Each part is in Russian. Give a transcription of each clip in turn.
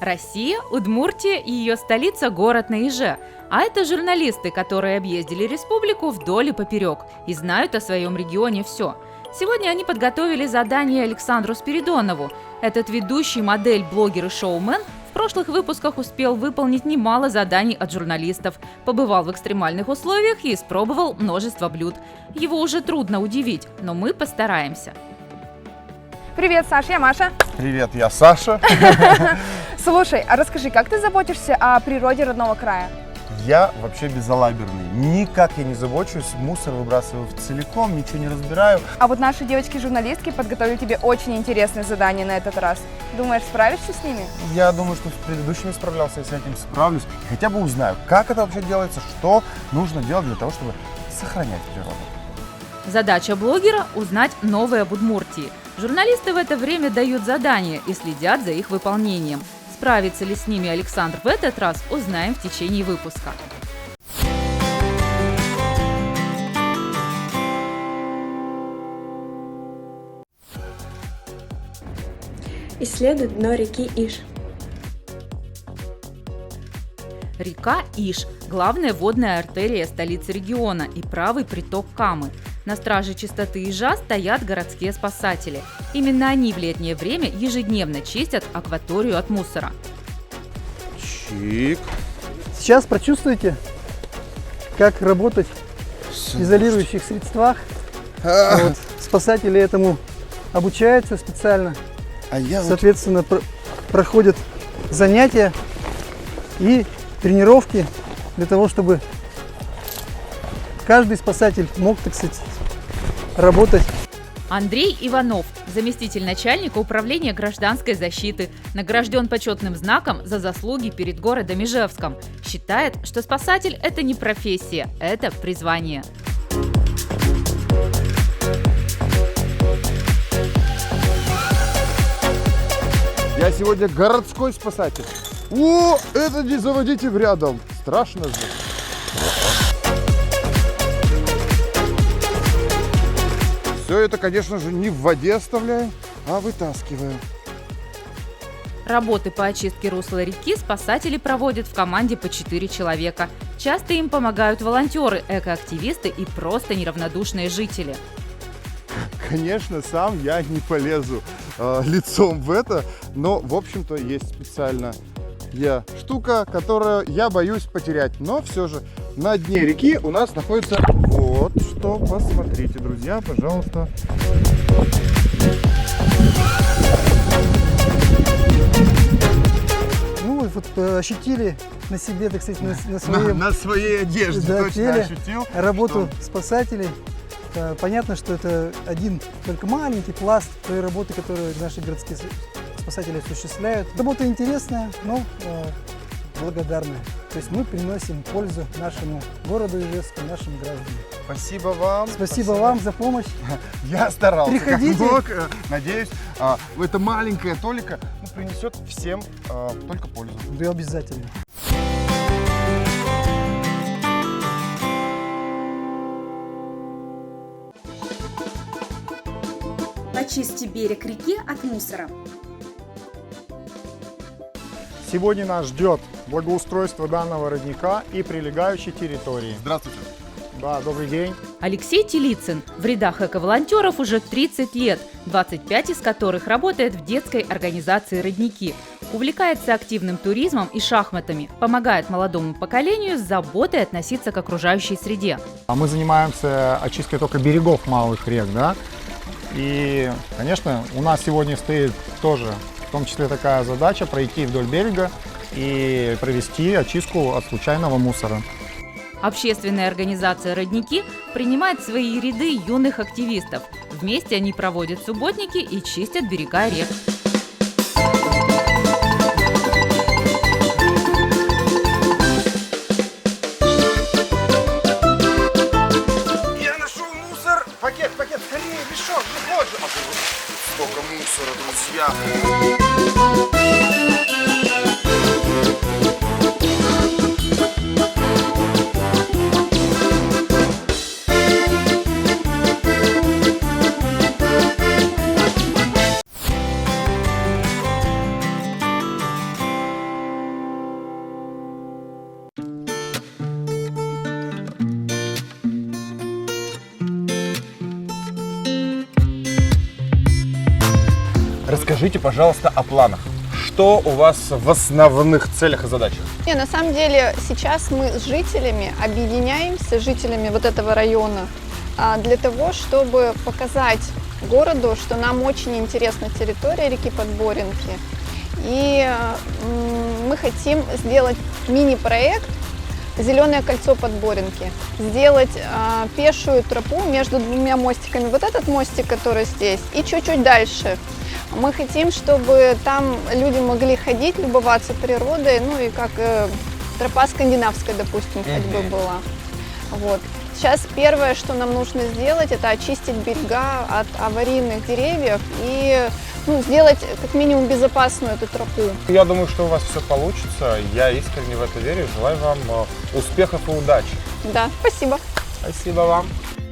Россия, Удмуртия и ее столица – город на Иже. А это журналисты, которые объездили республику вдоль и поперек и знают о своем регионе все. Сегодня они подготовили задание Александру Спиридонову. Этот ведущий, модель, блогер и шоумен в прошлых выпусках успел выполнить немало заданий от журналистов, побывал в экстремальных условиях и испробовал множество блюд. Его уже трудно удивить, но мы постараемся. Привет, Саша, я Маша. Привет, я Саша. Слушай, а расскажи, как ты заботишься о природе родного края? Я вообще безалаберный. Никак я не забочусь, мусор выбрасываю целиком, ничего не разбираю. А вот наши девочки-журналистки подготовили тебе очень интересное задание на этот раз. Думаешь, справишься с ними? Я думаю, что с предыдущими справлялся, я с этим справлюсь. Хотя бы узнаю, как это вообще делается, что нужно делать для того, чтобы сохранять природу. Задача блогера – узнать новое об Удмуртии. Журналисты в это время дают задания и следят за их выполнением. Справится ли с ними Александр в этот раз, узнаем в течение выпуска. Исследует дно реки Иш. Река Иш – главная водная артерия столицы региона и правый приток Камы. На страже чистоты Ижа стоят городские спасатели. Именно они в летнее время ежедневно чистят акваторию от мусора. Чик. Сейчас прочувствуйте, как работать в изолирующих средствах. Вот, спасатели этому обучаются специально. Соответственно, проходят занятия и тренировки для того, чтобы каждый спасатель мог, так сказать, работать. Андрей Иванов, заместитель начальника управления гражданской защиты, награжден почетным знаком за заслуги перед городом Ижевском. Считает, что спасатель – это не профессия, это призвание. Я сегодня городской спасатель. О, это не заводите в рядом. Страшно же. Все это, конечно же, не в воде оставляю, а вытаскиваю. Работы по очистке русла реки спасатели проводят в команде по 4 человека. Часто им помогают волонтеры, экоактивисты и просто неравнодушные жители. Конечно, сам я не полезу лицом в это, но, в общем-то, есть специальная штука, которую я боюсь потерять. Но все же на дне реки у нас находится вот что. Посмотрите, друзья, пожалуйста. Ну, вот ощутили на себе, так сказать, На своей одежде, да, точно теле ощутил. работу спасателей. Понятно, что это один только маленький пласт той работы, которую наши городские спасатели осуществляют. Работа интересная, но благодарная. То есть мы приносим пользу нашему городу Ижевску, нашим гражданам. Спасибо вам. Спасибо вам за помощь. Я старался. Приходите. Как мог. Надеюсь, это маленькая толика принесет всем только пользу. Да, обязательно. Очисти берег реки от мусора. Сегодня нас ждет благоустройство данного родника и прилегающей территории. Здравствуйте. Да, добрый день. Алексей Телицын в рядах эко-волонтеров уже 30 лет, 25 из которых работает в детской организации «Родники». Увлекается активным туризмом и шахматами, помогает молодому поколению с заботой относиться к окружающей среде. Мы занимаемся очисткой только берегов малых рек, да? И, конечно, у нас сегодня стоит тоже, в том числе, такая задача пройти вдоль берега и провести очистку от случайного мусора. Общественная организация «Родники» принимает в свои ряды юных активистов. Вместе они проводят субботники и чистят берега рек. Я нашел мусор! Пакет, скорее, мешок, не позже! Столько мусора, друзья! расскажите, пожалуйста, о планах. Что у вас в основных целях и задачах? Не, на самом деле сейчас мы с жителями объединяемся, жителями вот этого района, для того, чтобы показать городу, что нам очень интересна территория реки Подборенки. И мы хотим сделать мини-проект «Зеленое кольцо Подборенки», сделать пешую тропу между двумя мостиками. Вот этот мостик, который здесь, и чуть-чуть дальше. Мы хотим, чтобы там люди могли ходить, любоваться природой, ну и как тропа скандинавская, допустим, ходьбы была. Вот. Сейчас первое, что нам нужно сделать, это очистить берега от аварийных деревьев и сделать как минимум безопасную эту тропу. Я думаю, что у вас все получится. Я искренне в это верю. Желаю вам успехов и удачи. Да, спасибо. Спасибо вам.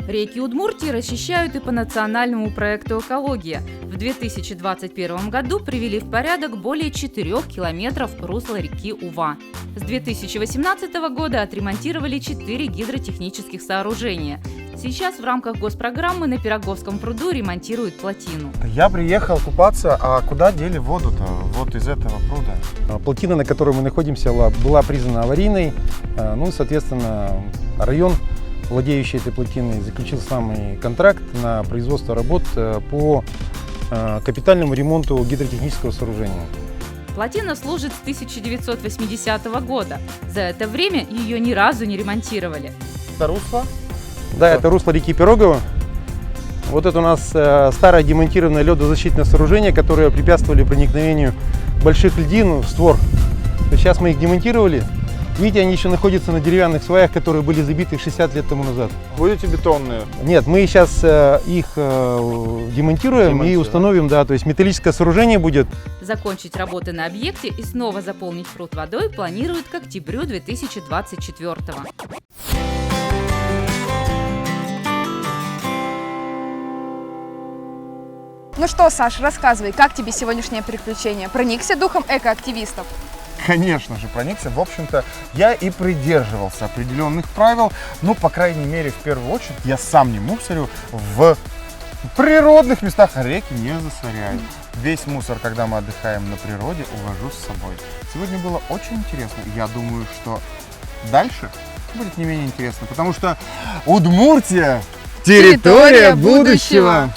Реки Удмуртии расчищают и по национальному проекту «Экология». В 2021 году привели в порядок более 4 километров русла реки Ува. С 2018 года отремонтировали 4 гидротехнических сооружения. Сейчас в рамках госпрограммы на Пироговском пруду ремонтируют плотину. Я приехал купаться, а куда дели воду-то вот из этого пруда? Плотина, на которой мы находимся, была признана аварийной. Ну, соответственно, район, владеющий этой плотиной, заключил с нами контракт на производство работ по капитальному ремонту гидротехнического сооружения. Плотина служит с 1980 года. За это время ее ни разу не ремонтировали. Это русло? Да, это русло реки Пирогова. Вот это у нас старое демонтированное ледозащитное сооружение, которое препятствовали проникновению больших льдин в створ. Сейчас мы их демонтировали. Видите, они еще находятся на деревянных сваях, которые были забиты 60 лет тому назад. Будете бетонные? Нет, мы сейчас их демонтируем и установим, да, то есть металлическое сооружение будет. Закончить работы на объекте и снова заполнить пруд водой планируют к октябрю 2024 года. Ну что, Саш, рассказывай, как тебе сегодняшнее приключение? Проникся духом экоактивистов? Конечно же, проникся. В общем-то, я и придерживался определенных правил. Ну, по крайней мере, в первую очередь, я сам не мусорю в природных местах, а реки не засоряю. Весь мусор, когда мы отдыхаем на природе, увожу с собой. Сегодня было очень интересно. Я думаю, что дальше будет не менее интересно, потому что Удмуртия – территория будущего.